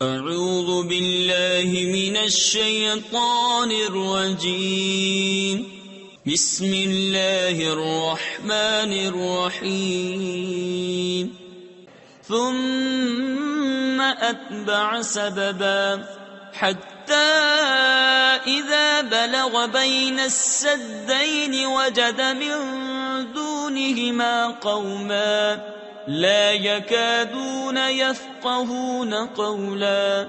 اعوذ باللہ من الشیطان الرجیم بسم اللہ الرحمن الرحیم ثم اتبع سببا حتى إذا بلغ بين السدين وجد من دونهما قوما لا يكادون يفقهون قولا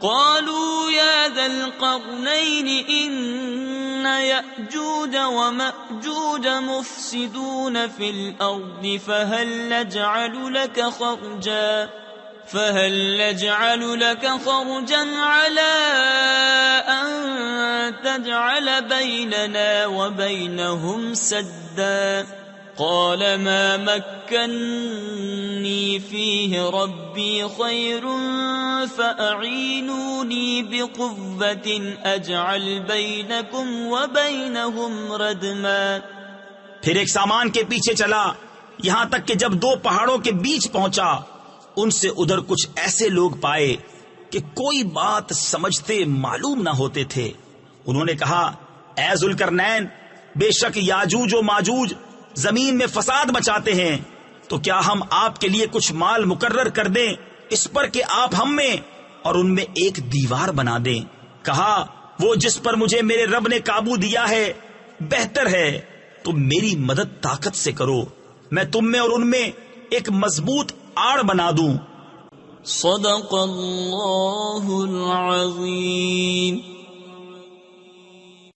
قالوا يا ذا القرنين إن يأجوج ومأجوج مفسدون في الأرض فهل نجعل لك خرجا على أن تجعل بيننا وبينهم سدا قال ما مكنني فيه ربي خير فأعينوني بقوة أجعل بينكم وبينهم ردما۔ پھر ایک سامان کے پیچھے چلا یہاں تک کہ جب دو پہاڑوں کے بیچ پہنچا ان سے ادھر کچھ ایسے لوگ پائے کہ کوئی بات سمجھتے معلوم نہ ہوتے تھے۔ انہوں نے کہا اے ذوالقرنین، بے شک یاجوج و ماجوج زمین میں فساد مچاتے ہیں، تو کیا ہم آپ کے لیے کچھ مال مقرر کر دیں اس پر کہ آپ ہم میں اور ان میں ایک دیوار بنا دیں؟ کہا وہ جس پر مجھے میرے رب نے قابو دیا ہے بہتر ہے، تم میری مدد طاقت سے کرو، میں تم میں اور ان میں ایک مضبوط آڑ بنا دوں۔ صدق اللہ العظیم۔